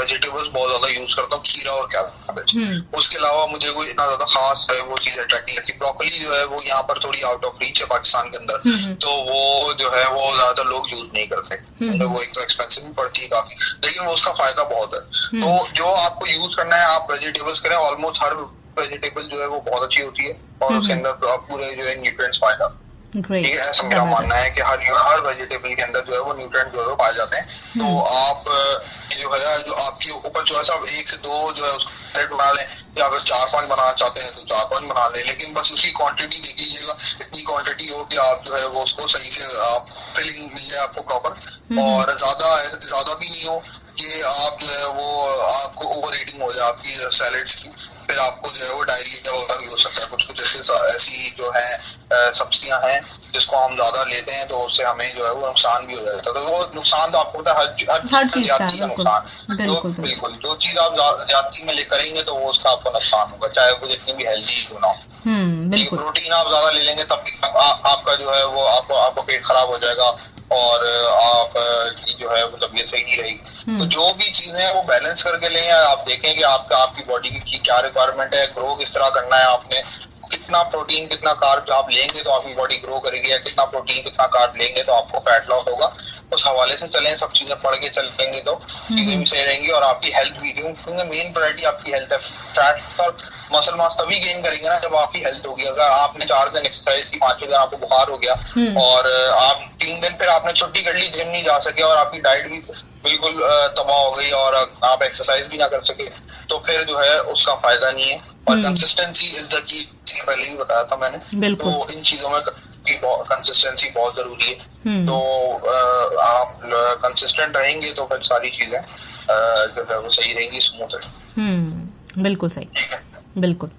वेजिटेबल्स बहुत ज्यादा यूज करता हूँ, खीरा और कैबेज। उसके अलावा मुझे कोई इतना ज्यादा खास है वो चीज अट्रैक्ट नहीं करती। ब्रोकली जो है वो यहाँ पर थोड़ी आउट ऑफ रीच है पाकिस्तान के अंदर, तो वो जो है वो ज्यादातर लोग यूज नहीं करते। वो एक तो एक्सपेंसिव भी पड़ती है काफी, लेकिन वो उसका फायदा बहुत है। तो जो आपको यूज करना है आप वेजिटेबल्स करें, ऑलमोस्ट हर वेजिटेबल जो है वो बहुत अच्छी होती है और उसके अंदर पूरे जो है न्यूट्रिएंट्स पाएगा। ठीक है, ऐसा मेरा मानना है कि हर वेजिटेबल के अंदर जो है वो न्यूट्रिएंट्स जो है वो पाए जाते हैं। तो आप जो है जो आपके ऊपर चॉइस, आप 1 से 2 जो है सैलेड बना लें या फिर 4-5 बनाना चाहते हैं तो 4-5 बना लें, लेकिन बस उसकी क्वांटिटी देख लीजिएगा, इतनी क्वांटिटी हो कि आप जो है वो उसको सही से आप फिलिंग मिल जाए आपको प्रॉपर, और ज्यादा भी नहीं हो कि आप जो है वो आपको ओवर ईटिंग हो जाए आपकी सैलेड्स की, फिर आपको जो है वो डायरिया वगैरह भी हो सकता है। कुछ ऐसी जो है सब्जियां हैं जिसको हम ज्यादा लेते हैं तो उससे हमें जो है वो नुकसान भी हो जाता है। तो वो नुकसान तो आपको पता है हर चीज का नुकसान, बिल्कुल जो चीज आप ज्यादती में ले करेंगे तो वो उसका आपको नुकसान होगा, चाहे वो जितनी भी हेल्दी क्यों ना हो। प्रोटीन आप ज्यादा ले लेंगे तब भी आपका जो है वो आपको पेट खराब हो जाएगा और आप की जो है वो तबीयत सही नहीं रहेगी। तो जो भी चीजें हैं वो बैलेंस करके लें। आप देखें कि आपकी बॉडी की क्या रिक्वायरमेंट है, ग्रो किस तरह करना है, आपने कितना प्रोटीन कितना कार्ब आप लेंगे तो आपकी बॉडी ग्रो करेगी, या कितना प्रोटीन कितना कार्ब लेंगे तो आपको फैट लॉस होगा। उस हवाले से चलें, सब चीजें पढ़ के चलेंगे तो चीजें भी सही रहेंगी और आपकी हेल्थ भी, क्योंकि मेन प्रायोरिटी आपकी हेल्थ है। फैट और मसल मास तभी गेन करेंगे ना जब आपकी हेल्थ होगी। अगर आपने 4 दिन एक्सरसाइज की, 5वें दिन आपको बुखार हो गया और आप 3 दिन फिर आपने छुट्टी कर ली, जिम नहीं जा सके और आपकी डाइट भी बिल्कुल तबाह हो गई और आप एक्सरसाइज भी ना कर सके, तो फिर जो है उसका फायदा नहीं है। और कंसिस्टेंसी इज द की, पहले भी बताया था मैंने, तो इन चीजों में कंसिस्टेंसी बहुत जरूरी है। तो आप कंसिस्टेंट रहेंगे तो फिर सारी चीजें जो है वो सही रहेंगी, स्मूथ रहेंगी। बिल्कुल सही, बिल्कुल।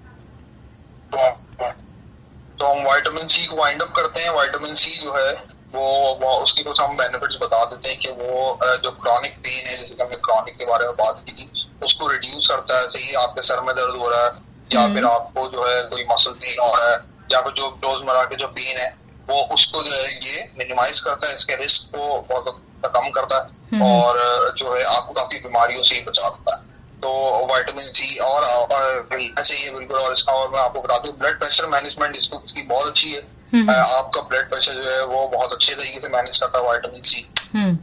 तो हम विटामिन सी को वाइंड अप करते हैं। विटामिन सी जो है वो उसके कुछ हम बेनिफिट्स बता देते हैं कि वो जो क्रॉनिक पेन है, जैसे कि हमने क्रॉनिक के बारे में बात की थी, उसको रिड्यूस करता है। सही आपके सर में दर्द हो रहा है या फिर आपको जो है कोई मसल पेन हो रहा है या फिर जो रोजमर्रा के जो पेन है वो उसको जो है ये मिनिमाइज करता है, इसके रिस्क को बहुत कम करता है और जो है आपको काफी बीमारियों से बचाता है। तो विटामिन सी और मिलना चाहिए बिल्कुल। और इसका और मैं आपको बता दूं ब्लड प्रेशर मैनेजमेंट इसकी बहुत अच्छी है। आपका ब्लड प्रेशर जो है वो बहुत अच्छे तरीके से मैनेज करता है विटामिन सी।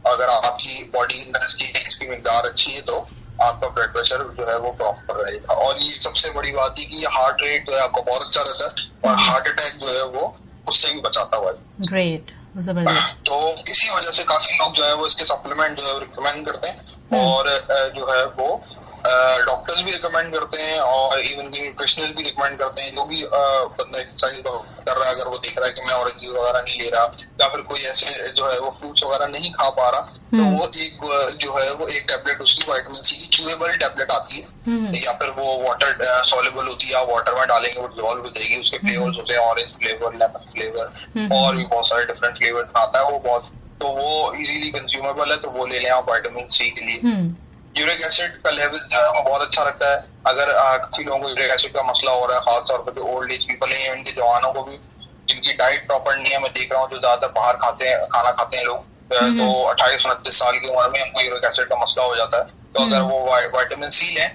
अगर आपकी बॉडी के अंदर इसकी मिकदार अच्छी है तो आपका ब्लड प्रेशर जो है वो प्रॉपर रहेगा। और ये सबसे बड़ी बात है कि ये हार्ट रेट जो है आपका बहुत अच्छा रहता है और हार्ट अटैक जो है वो उससे भी बचाता हुआ है। ग्रेट, जबरदस्त। तो इसी वजह से काफी लोग जो है वो इसके सप्लीमेंट जो है रिकमेंड करते हैं और जो है वो डॉक्टर्स भी रिकमेंड करते हैं और इवन की न्यूट्रिशनल भी रिकमेंड करते हैं। जो भी बंदा एक्सरसाइज कर रहा है, अगर वो देख रहा है कि मैं ऑरेंज जूस वगैरह नहीं ले रहा या फिर कोई ऐसे जो है वो फ्रूट्स वगैरह नहीं खा पा रहा, तो वो एक जो है वो एक टेबलेट उसकी विटामिन सी की च्यूएबल टेबलेट आती है या फिर वो वाटर सॉल्युबल होती है, आप वाटर में डालेंगे वो डिसॉल्व हो जाएगी। उसके फ्लेवर्स होते हैं ऑरेंज फ्लेवर, लेमन फ्लेवर और भी बहुत सारे डिफरेंट फ्लेवर आता है वो बहुत, तो वो इजीली कंज्यूमेबल है, तो वो ले लें आप विटामिन सी के लिए। यूरिक एसिड का लेवल बहुत अच्छा रखता है। अगर काफी लोगों को यूरिक एसिड का मसला हो रहा है, खासतौर पर जो ओल्ड एज पीपल है, इनके जवानों को भी जिनकी डाइट प्रॉपर नहीं है, मैं देख रहा हूँ जो ज्यादातर बाहर खाना खाते हैं लोग, तो 28-29 साल की उम्र में उनको यूरिक एसिड का मसला हो जाता है। तो अगर वो विटामिन सी लें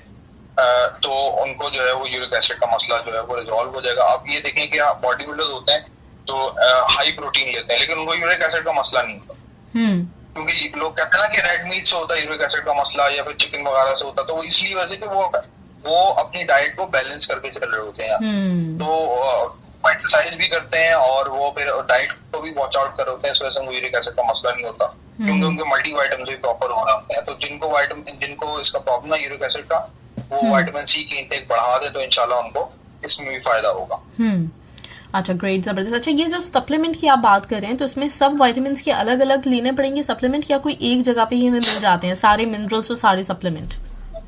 तो उनको जो है वो यूरिक एसिड का मसला जो है वो रिजॉल्व हो जाएगा। आप ये देखें कि बॉडी बिल्डर्स होते हैं तो हाई प्रोटीन लेते हैं लेकिन उनको यूरिक एसिड का मसला नहीं होता, क्योंकि लोग कहते हैं ना कि रेड मीट से होता है यूरिक एसिड का मसला या फिर चिकन वगैरह से होता है, तो वो इसलिए वजह कि वो अपनी डाइट को बैलेंस करके चल रहे होते हैं। तो एक्सरसाइज भी करते हैं और वो फिर डाइट को भी वॉच आउट कर रहे होते हैं, इस वजह से उनको यूरिक एसिड का मसला नहीं होता क्योंकि उनके मल्टी वाइटामिन भी प्रॉपर हो रहे होते हैं। तो जिनको इसका प्रॉब्लम है यूरिक एसिड का, वो विटामिन सी की इंटेक बढ़ा दे तो इंशाल्लाह उनको इसमें भी फायदा होगा। अच्छा, ग्रेट, जबरदस्त। अच्छा, ये जो सप्लीमेंट की आप बात कर रहे हैं तो इसमें सब विटामिन्स के अलग अलग लेने पड़ेंगे सप्लीमेंट या कोई एक जगह पे ही हमें मिल जाते हैं सारे मिनरल्स और सारे सप्लीमेंट,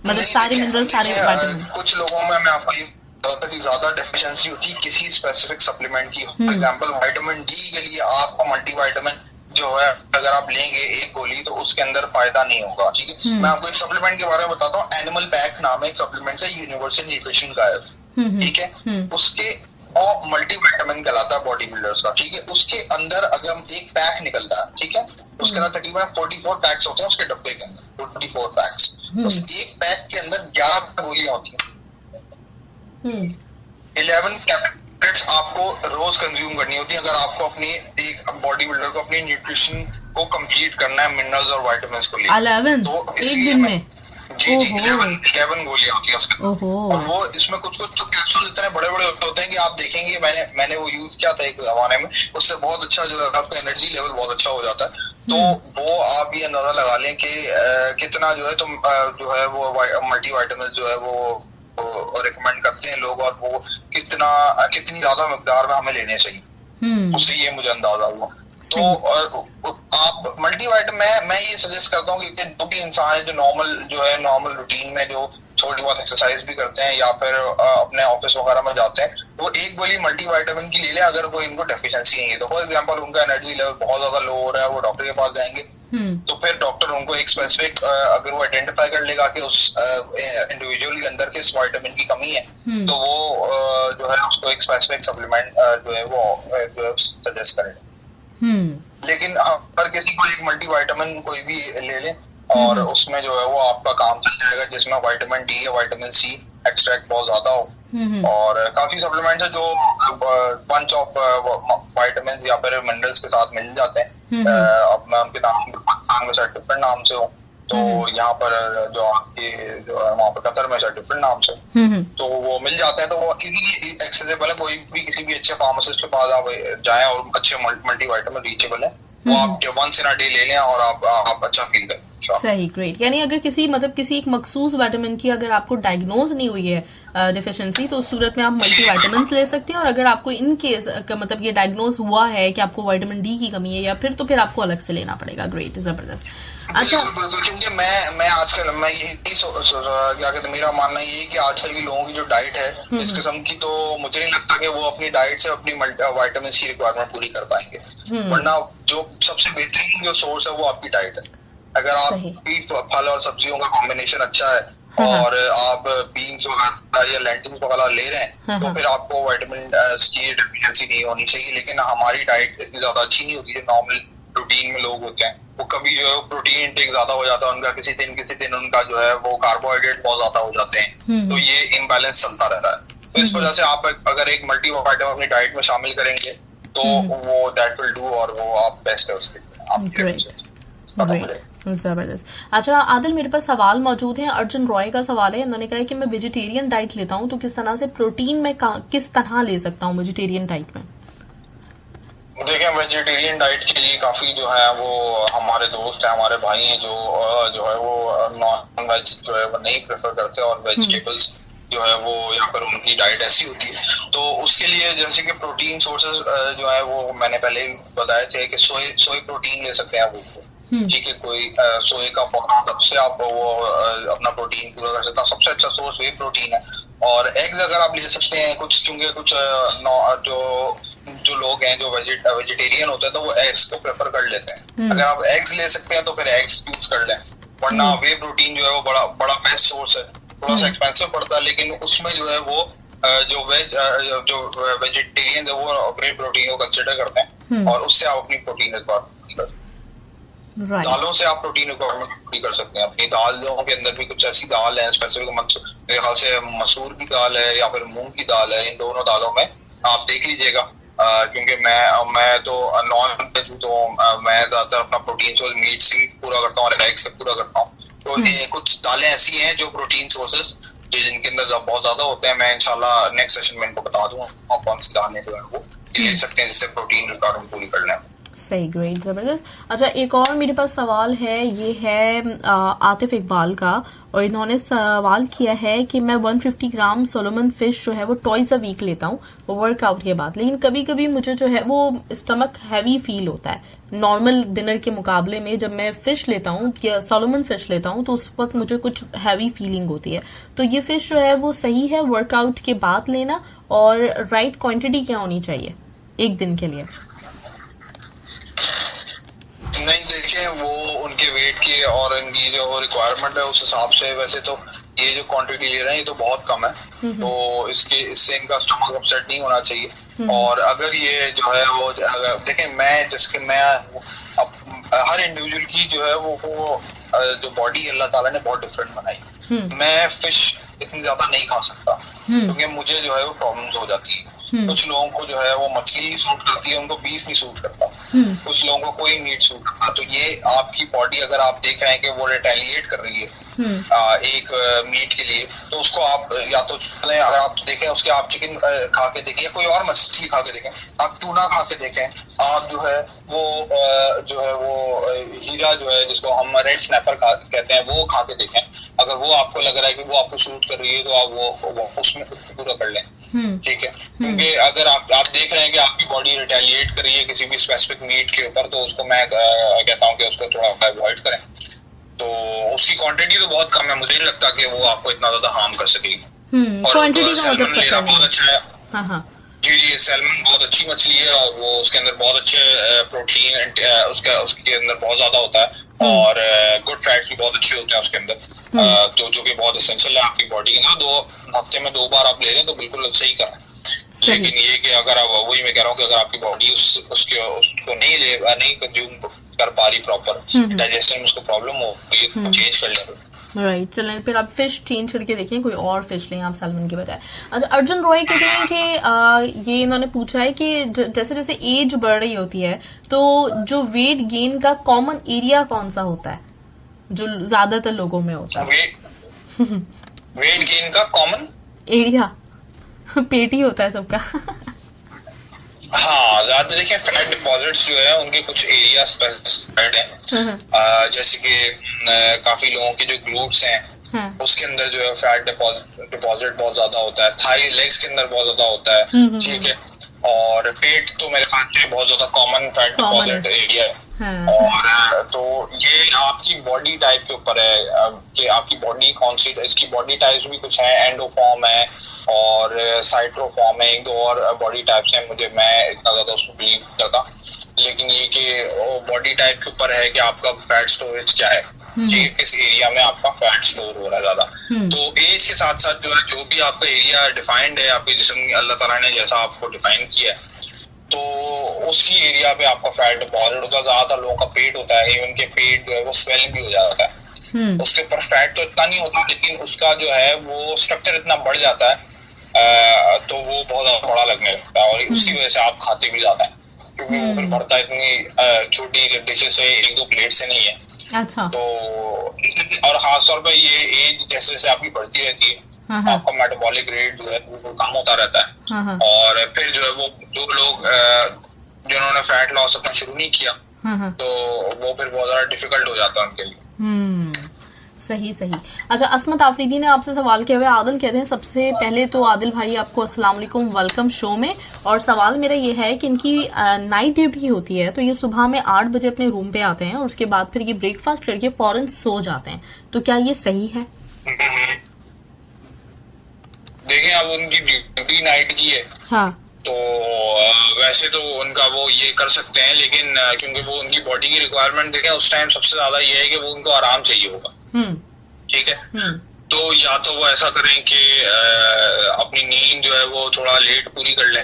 मतलब सारे मिनरल सारे विटामिन? कुछ लोगों में मैं आपको ये बताता कि ज्यादा डेफिशिएंसी होती है किसी स्पेसिफिक सप्लीमेंट की। फॉर एग्जांपल विटामिन डी के लिए आपको मल्टीविटामिन जो है अगर आप लेंगे एक गोली तो उसके अंदर फायदा नहीं होगा, ठीक है। मैं आपको एक सप्लीमेंट के बारे में बताता हूँ, एनिमल पैक नाम है एक सप्लीमेंट है, यूनिवर्सल न्यूट्रिशन का है, ठीक है। उसके और मल्टीविटामिन कहलाता है बॉडी बिल्डर्स का, ठीक है। उसके अंदर अगर हम एक पैक निकलता है, ठीक है, उसके अंदर तकरीबन 44 पैक्स होते हैं उसके डब्बे के अंदर, 44 पैक्स। उस एक पैक के अंदर 11 गोलियां होती हैं। 11 टैबलेट्स आपको रोज कंज्यूम करनी होती है अगर आपको अपनी एक बॉडी बिल्डर को अपनी न्यूट्रिशन को कंप्लीट करना है मिनरल्स और विटामिन्स को लेकर। 11 तो एक दिन में? जी 11 गोलियां होती है उसके अंदर। और वो इसमें कुछ तो कैप्सूल इतने बड़े बड़े होते हैं कि आप देखेंगे, मैंने वो यूज किया था एक जमाने में, उससे बहुत अच्छा जो है आपका एनर्जी लेवल बहुत अच्छा हो जाता है। तो वो आप ये अंदाजा लगा लें कि कितना जो है तुम जो है वो मल्टीविटामिन जो है वो रिकमेंड करते हैं लोग और वो कितनी ज्यादा मिकदार में हमें लेने चाहिए, उससे ये मुझे अंदाजा हुआ। तो आप मल्टीविटामिन मैं ये सजेस्ट करता हूँ कि जो भी इंसान है जो नॉर्मल रूटीन में जो थोड़ी बहुत एक्सरसाइज भी करते हैं या फिर अपने ऑफिस वगैरह में जाते हैं, तो वो एक गोली मल्टीविटामिन की ले लें अगर कोई इनको डेफिशिएंसी नहीं है। तो फॉर एग्जांपल उनका एनर्जी लेवल बहुत ज्यादा लो हो रहा है, वो डॉक्टर के पास जाएंगे तो फिर डॉक्टर उनको एक स्पेसिफिक अगर वो आइडेंटिफाई कर लेगा कि उस इंडिविजुअल के अंदर किस विटामिन की कमी है, तो वो जो है उसको एक स्पेसिफिक सप्लीमेंट जो है वो सजेस्ट करेगा। लेकिन हर किसी को एक मल्टीविटामिन कोई भी ले लें और उसमें जो है वो आपका काम चल जाएगा, जिसमें विटामिन डी या विटामिन सी एक्सट्रैक्ट बहुत ज्यादा हो। और काफी सप्लीमेंट है जो बंच ऑफ विटामिन या फिर मिनरल्स के साथ मिल जाते हैं। अब मैं उनके नाम पाकिस्तान में शायद डिफरेंट नाम से हो, तो यहाँ पर जो आपके जो है वहाँ पर कतर में शायद डिफरेंट नाम से, तो वो मिल जाते हैं। तो वो इजीली एक्सेसिबल है, कोई भी किसी भी अच्छे फार्मासिस्ट के पास आप जाएं और अच्छे मल्टीविटामिन रीचेबल है, वो आप वंस इन अ डे ले लें और आप अच्छा फील करें। सही, ग्रेट। यानी अगर किसी किसी एक मखसूस विटामिन की अगर आपको डायग्नोज नहीं हुई है डिफिशिएंसी, तो उस सूरत में आप मल्टी विटामिन ले सकते हैं। और अगर आपको इन केस ये डायग्नोज हुआ है कि आपको विटामिन डी की कमी है या तो फिर आपको अलग से लेना पड़ेगा। ग्रेट, जबरदस्त। अच्छा, बिल्कुल, क्योंकि मैं आजकल मैं यही क्या कहते हैं, मेरा मानना ये है कि आजकल के लोगों की जो डाइट है इस किस्म की, तो मुझे नहीं लगता कि वो अपनी डाइट से अपनी विटामिन की रिक्वायरमेंट पूरी कर पाएंगे। वरना जो सबसे बेहतरीन जो सोर्स है वो आपकी डाइट है। अगर आपकी फल और सब्जियों का कॉम्बिनेशन अच्छा है और आप बीन्स वगैरह या लेंटिल्स वगैरह ले रहे हैं तो फिर आपको विटामिन की डेफिशिएंसी नहीं होनी चाहिए। लेकिन हमारी डाइट इतनी ज्यादा अच्छी नहीं होती। जो नॉर्मल रूटीन में लोग होते हैं वो कभी जो है प्रोटीन इंटेक ज्यादा हो जाता है उनका, किसी दिन उनका जो है वो कार्बोहाइड्रेट बहुत ज्यादा हो जाते हैं, तो ये इम्बैलेंस चलता रहता है। तो इस वजह से आप अगर एक मल्टी विटामिन अपनी डाइट में शामिल करेंगे तो वो दैट विल डू, और वो आप बेस्ट है उसके। जबरदस्त। अच्छा आदिल, मेरे पास सवाल मौजूद है। अर्जुन रॉय का सवाल है। उन्होंने कहा है कि मैं वेजिटेरियन डाइट लेता हूँ तो किस तरह से प्रोटीन में किस तरह ले सकता हूँ वेजिटेरियन डाइट में? देखिए, वेजिटेरियन डाइट के लिए काफी जो है वो हमारे दोस्त हैं, हमारे भाई हैं जो है वो नॉन वेज जो है वो नहीं प्रेफर करते और वेजिटेबल्स जो है वो यहाँ पर उनकी डाइट ऐसी होती है। तो उसके लिए जैसे कि प्रोटीन सोर्सेज जो है वो मैंने पहले बताए थे कि सोए प्रोटीन ले सकते हैं वो, ठीक है। कोई सोए का प्रोडक्ट से आप वो अपना प्रोटीन पूरा कर सकते हैं। सबसे अच्छा सोर्स वे प्रोटीन है। और एग्स अगर आप ले सकते हैं कुछ, क्योंकि कुछ जो लोग हैं जो वेजिटेरियन होते हैं तो वो एग्स को प्रेफर कर लेते हैं। अगर आप एग्स ले सकते हैं तो फिर एग्स यूज कर लें। वरना वे प्रोटीन जो है वो बड़ा बेस्ट सोर्स है। थोड़ा सा एक्सपेंसिव पड़ता है लेकिन उसमें जो है वो जो वेजिटेरियन है वो वे प्रोटीन को कंसिडर करते हैं और उससे आप अपनी प्रोटीन रिक्वायरमेंट कर सकते हैं। दालों से आप प्रोटीन रिक्वायरमेंट पूरी कर सकते हैं। अपनी दालों के अंदर भी कुछ ऐसी दाल है स्पेसिफिक, मेरे ख्याल से मसूर की दाल है या फिर मूंग की दाल है। इन दोनों दालों में आप देख लीजिएगा, क्योंकि मैं तो नॉन वेज हूँ तो मैं ज्यादातर अपना प्रोटीन सोर्स मीट से पूरा करता हूँ और एग से पूरा करता हूँ। तो कुछ दालें ऐसी हैं जो प्रोटीन सोर्सेस जिनके अंदर बहुत ज्यादा होते हैं। मैं इंशाल्लाह नेक्स्ट सेशन में इनको बता दूंगा कौन सी दालें जो है वो ले सकते हैं जिससे प्रोटीन रिक्वायरमेंट पूरी कर लें। सही, ग्रेट, जबरदस्त। अच्छा, एक और मेरे पास सवाल है। ये है आतिफ इकबाल का, और इन्होंने सवाल किया है कि मैं 150 ग्राम सोलोमन फिश जो है वो ट्वाइस अ वीक लेता हूँ वर्कआउट के बाद, लेकिन कभी कभी मुझे जो है वो स्टमक हैवी फील होता है। नॉर्मल डिनर के मुकाबले में जब मैं फिश लेता हूँ या सोलोमन फिश लेता हूँ तो उस वक्त मुझे कुछ हैवी फीलिंग होती है। तो ये फिश जो है वो सही है वर्कआउट के बाद लेना, और राइट क्वांटिटी क्या होनी चाहिए एक दिन के लिए? नहीं, देखिए वो उनके वेट के और इनकी जो रिक्वायरमेंट है उस हिसाब से, वैसे तो ये जो क्वांटिटी ले रहे हैं ये तो बहुत कम है, तो इससे इनका स्टमक अपसेट नहीं होना चाहिए। और अगर ये जो है वो देखें, मैं हर इंडिविजुअल की जो है वो जो बॉडी अल्लाह ताला ने बहुत डिफरेंट बनाई। मैं फिश इतनी ज्यादा नहीं खा सकता क्योंकि मुझे जो है वो प्रॉब्लम्स हो जाती है। कुछ लोगों को जो है वो मछली सूट करती है, उनको बीफ नहीं सूट करता। कुछ लोगों को कोई मीट सूट करता। तो ये आपकी बॉडी अगर आप देख रहे हैं कि वो रिटेलिएट कर रही है एक मीट के लिए, तो उसको आप या तो अगर आप देखें उसके आप चिकन खा के देखें या कोई और मछली खा के देखें, आप टूना खा के देखें, आप जो है वो हीरा जो है जिसको हम रेड स्नैपर कहते हैं वो खा के देखें। अगर वो आपको लग रहा है कि वो आपको सूट कर रही है तो आप वो उसमें पूरा कर लें, ठीक है। क्योंकि अगर आप देख रहे हैं कि आपकी बॉडी रिटेलिएट कर रही है किसी भी स्पेसिफिक मीट के ऊपर, तो उसको मैं कहता हूँ कि उसको थोड़ा अवॉइड करें। तो उसकी क्वांटिटी तो बहुत कम है, मुझे नहीं लगता कि वो आपको इतना ज्यादा हार्म कर सकेगी। क्वांटिटी का मतलब लेना बहुत अच्छा है। जी, सैल्मन बहुत अच्छी मछली है और वो उसके अंदर बहुत अच्छे प्रोटीन उसके अंदर बहुत ज्यादा होता है और गुड फैट्स भी बहुत अच्छे होते हैं उसके अंदर, तो जो कि बहुत एसेंशियल है आपकी बॉडी के ना। 2 हफ्ते में 2 बार आप ले रहे हैं तो बिल्कुल सही करें। लेकिन ये कि अगर आप वही मैं कह रहा हूँ कि अगर आपकी बॉडी उसको नहीं कंज्यूम कर पा रही प्रॉपर, डाइजेशन में उसको प्रॉब्लम हो तो ये चेंज कर लें। राइट, चलें फिर आप फिश चेंज करके देखें, कोई और फिश लें आप सैल्मन की बजाय। अच्छा, अर्जुन रॉय कहते हैं कि ये इन्होंने पूछा है कि जैसे जैसे एज बढ़ रही होती है तो जो वेट गेन का कॉमन एरिया कौन सा होता है जो ज्यादातर लोगों में होता है? वेट गेन का कॉमन एरिया पेट ही होता है सबका। हाँ, ज्यादा देखिए फैट डिपॉजिट्स जो है उनके कुछ एरिया स्पेसिफाइड हैं, जैसे कि काफी लोगों के जो ग्लूट्स हैं उसके अंदर जो है फैट डिपॉजिट बहुत ज्यादा होता है, थाई लेग्स के अंदर बहुत ज्यादा होता है, ठीक है। और पेट तो मेरे ख्याल से बहुत ज्यादा कॉमन फैट डिपॉजिट एरिया है। और तो ये आपकी बॉडी टाइप के ऊपर है कि आपकी बॉडी कौन सी, इसकी बॉडी टाइप्स भी कुछ है, एंडोफॉर्म है और साइट्रोफॉर्म है, एक दो और बॉडी टाइप्स हैं, मुझे मैं इतना ज्यादा उसको बिलीव करता, लेकिन ये कि बॉडी टाइप के ऊपर है कि आपका फैट स्टोरेज क्या है, कि किस एरिया में आपका फैट स्टोर हो रहा है ज्यादा। तो एज के साथ साथ जो है जो भी आपका एरिया डिफाइंड है आपके जिस्म में, अल्लाह ताला ने जैसा आपको डिफाइन किया है तो उसी एरिया पे आपका फैट डिपॉजिट होता है। ज्यादातर लोगों का पेट होता है, इवन के पेट जो है वो स्वेल भी हो जाता है, उसके ऊपर फैट तो इतना नहीं होता लेकिन उसका जो है वो स्ट्रक्चर इतना बढ़ जाता है तो वो बहुत ज्यादा बड़ा लगने लगता है और उसी वजह से आप खाते भी ज्यादा है, क्योंकि वो फिर बढ़ता इतनी छोटी डिशेस से, एक दो प्लेट से नहीं है। अच्छा। तो और खासतौर पर ये एज जैसे जैसे आपकी बढ़ती रहती है आपका मेटाबॉलिक रेट जो है वो कम होता रहता है। और फिर जो है वो जो लोग जिन्होंने फैट लॉस अपना शुरू नहीं किया तो वो फिर बहुत ज्यादा डिफिकल्ट हो जाता है उनके लिए। सही सही। अच्छा, असमत आफरीदी ने आपसे सवाल किया हुआ है। आदिल कहते हैं सबसे पहले तो आदिल भाई आपको अस्सलाम वालेकुम, वेलकम शो में। और सवाल मेरा ये है कि इनकी नाइट ड्यूटी होती है तो ये सुबह में 8 बजे अपने रूम पे आते हैं और उसके बाद फिर ये ब्रेकफास्ट करके फौरन सो जाते हैं, तो क्या ये सही है? देखिए अब उनकी ड्यूटी नाइट की है, हाँ। तो वैसे तो उनका वो ये कर सकते हैं, लेकिन क्योंकि वो उनकी बॉडी की रिक्वायरमेंट देखें उस टाइम सबसे ज्यादा ये है कि वो उनको आराम चाहिए होगा, ठीक है। तो या तो वो ऐसा करें कि अपनी नींद जो है वो थोड़ा लेट पूरी कर लें,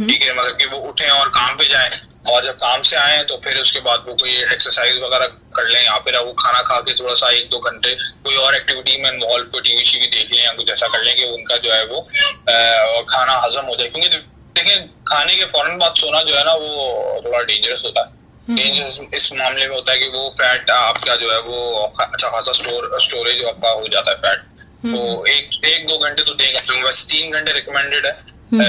ठीक है, मतलब कि वो उठें और काम पे जाएं और जब काम से आए तो फिर उसके बाद वो कोई एक्सरसाइज वगैरह कर लें या फिर वो खाना खा के थोड़ा सा 1-2 घंटे कोई और एक्टिविटी में इन्वॉल्व, कोई टीवी शीवी देख लें या कुछ ऐसा कर लें कि उनका जो है वो खाना हजम हो जाए। क्योंकि देखिए खाने के फौरन बाद सोना जो है ना वो थोड़ा डेंजरस होता है। डेंजरस इस मामले में होता है कि वो फैट आपका जो है वो अच्छा खासा स्टोरेज आपका हो जाता है फैट। तो 1-2 घंटे तो देंगे, वैसे 3 घंटे रिकमेंडेड है,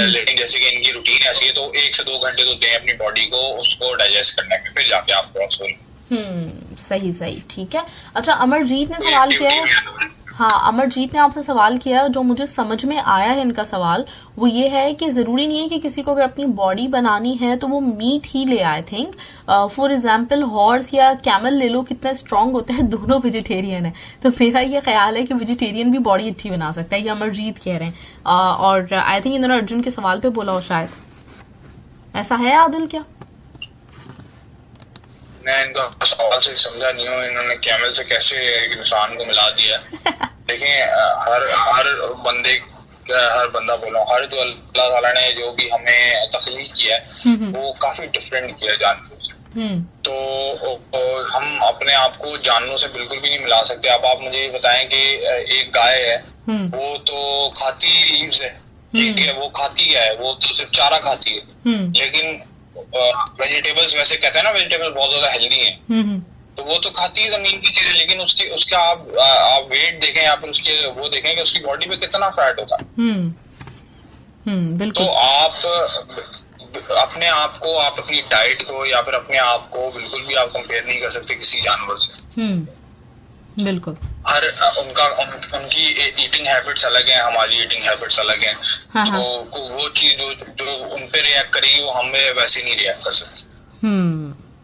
लेकिन जैसे कि इनकी रूटीन ऐसी है तो 1 से 2 घंटे तो दें अपनी बॉडी को उसको डाइजेस्ट करने में, फिर जाके आप थोड़ा सोएं। सही सही, ठीक है। अच्छा, अमरजीत ने सवाल किया है, हाँ, अमरजीत ने आपसे सवाल किया जो मुझे समझ में आया है इनका सवाल, वो ये है कि ज़रूरी नहीं है कि किसी को अगर अपनी बॉडी बनानी है तो वो मीट ही ले आए। थिंक फॉर एग्जांपल हॉर्स या कैमल ले लो, कितना स्ट्रांग होता है, दोनों वेजिटेरियन है, तो मेरा ये ख्याल है कि वेजिटेरियन भी बॉडी अच्छी बना सकता है, ये अमरजीत कह रहे हैं। और आई थिंक इन्होंने अर्जुन के सवाल पे बोला हो शायद, ऐसा है आदिल क्या? मैं इनका सवाल से समझा नहीं हूँ, इन्होंने कैमल से कैसे एक इंसान को मिला दिया। देखिए हर बंदा बोला, हर जो अल्लाह ताला ने जो भी हमें तख्लीक किया है वो काफी डिफरेंट किया है जानवरों से। तो हम अपने आप को जानवरों से बिल्कुल भी नहीं मिला सकते। अब आप मुझे ये बताएं कि एक गाय है वो तो खाती लीव्स है, ठीक है, वो खाती क्या है, वो तो सिर्फ चारा खाती है, लेकिन वेजिटेबल्स वैसे कहते हैं ना वेजिटेबल्स बहुत ज्यादा हेल्दी हैं, तो वो तो खाती है जमीन की चीजें, लेकिन उसका आप वेट देखें या फिर उसके वो देखें कि उसकी बॉडी पे कितना फैट होता है। बिल्कुल। तो आप अपने आप को, आप अपनी डाइट को या फिर अपने आप को बिल्कुल भी आप कंपेयर नहीं कर सकते किसी जानवर से। बिल्कुल। उनकी ईटिंग हैबिट्स अलग हैं, हमारी ईटिंग हैबिट्स अलग हैं। हाँ, तो वो चीज जो उन पे रिएक्ट करेगी वो हमें वैसे नहीं रिएक्ट कर सकती।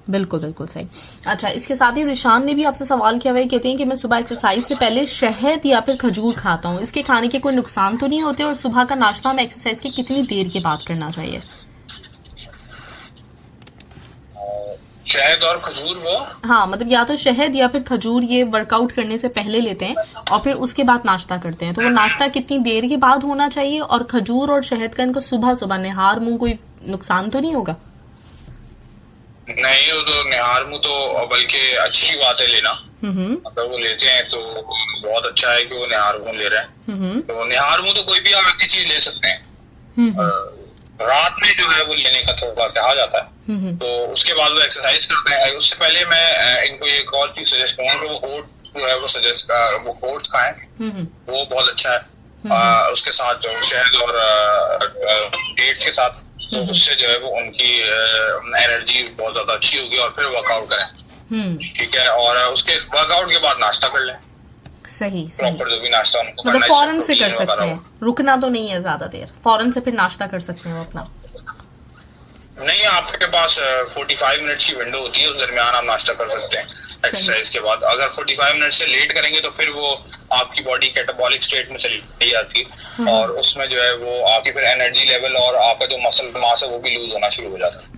बिल्कुल बिल्कुल सही। अच्छा, इसके साथ ही रिशान ने भी आपसे सवाल किया हुआ है, कहते हैं कि मैं सुबह एक्सरसाइज से पहले शहद या फिर खजूर खाता हूँ, इसके खाने के कोई नुकसान तो नहीं होते, और सुबह का नाश्ता में एक्सरसाइज के कितनी देर के बाद करना चाहिए? शहद और खजूर वो, हाँ, मतलब या तो शहद या फिर खजूर ये वर्कआउट करने से पहले लेते हैं और फिर उसके बाद नाश्ता करते हैं, तो वो नाश्ता कितनी देर के बाद होना चाहिए? और खजूर और शहद का इनको सुबह सुबह निहार मुंह कोई नुकसान तो नहीं होगा? नहीं, वो तो निहार मुंह तो बल्कि अच्छी बात है लेना, अगर वो लेते हैं तो बहुत अच्छा है कि वो निहार मुंह ले रहे हैं। तो निहार मुंह तो कोई भी आप अच्छी चीज ले सकते हैं, रात में जो है वो लेने का थोड़ा कहा जाता है, तो उसके बाद वो एक्सरसाइज करते हैं। उससे पहले मैं इनको एक और चीज सजेस्ट करूंगा कि वो ओट्स जो है वो ओट्स खाएं, वो बहुत अच्छा है। उसके साथ जो शहद और डेट्स के साथ, तो उससे जो है वो उनकी एनर्जी बहुत ज्यादा अच्छी होगी और फिर वर्कआउट करें। ठीक है, और उसके वर्कआउट के बाद नाश्ता कर लें, सही सही, प्रॉपर जो भी नाश्ता उनको मतलब करना है, फौरन से कर प्रोटीन सकते वगैरह हैं, रुकना तो नहीं है ज्यादा देर, फौरन से फिर नाश्ता कर सकते हैं वो अपना। नहीं, आपके पास 45 मिनट्स की विंडो होती है, उस दरमियान आप नाश्ता कर सकते हैं एक्सरसाइज के बाद। अगर 45 मिनट से लेट करेंगे तो फिर वो आपकी बॉडी कैटाबॉलिक स्टेट में चली जाती है और उसमें जो है वो आपकी फिर एनर्जी लेवल और आपका जो मसल मास है वो भी लूज होना शुरू हो जाता है।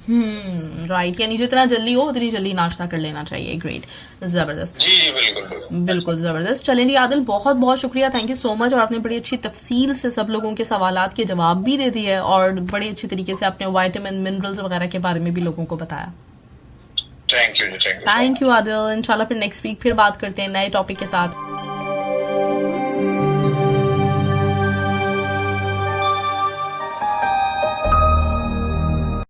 राइट, यानी जितना जल्दी हो उतनी जल्दी नाश्ता कर लेना चाहिए। ग्रेट, जबरदस्त। जी जी बिल्कुल बिल्कुल जबरदस्त। चलें जी आदिल, बहुत बहुत शुक्रिया, थैंक यू सो मच, और आपने बड़ी अच्छी तफसील से सब लोगों के सवालात के जवाब भी दे दिए और बड़ी अच्छी तरीके से आपने विटामिन मिनरल्स वगैरह के बारे में भी लोगों को बताया। Thank you Adil. इंशाल्लाह फिर नेक्स्ट वीक फिर बात करते हैं नए टॉपिक के साथ।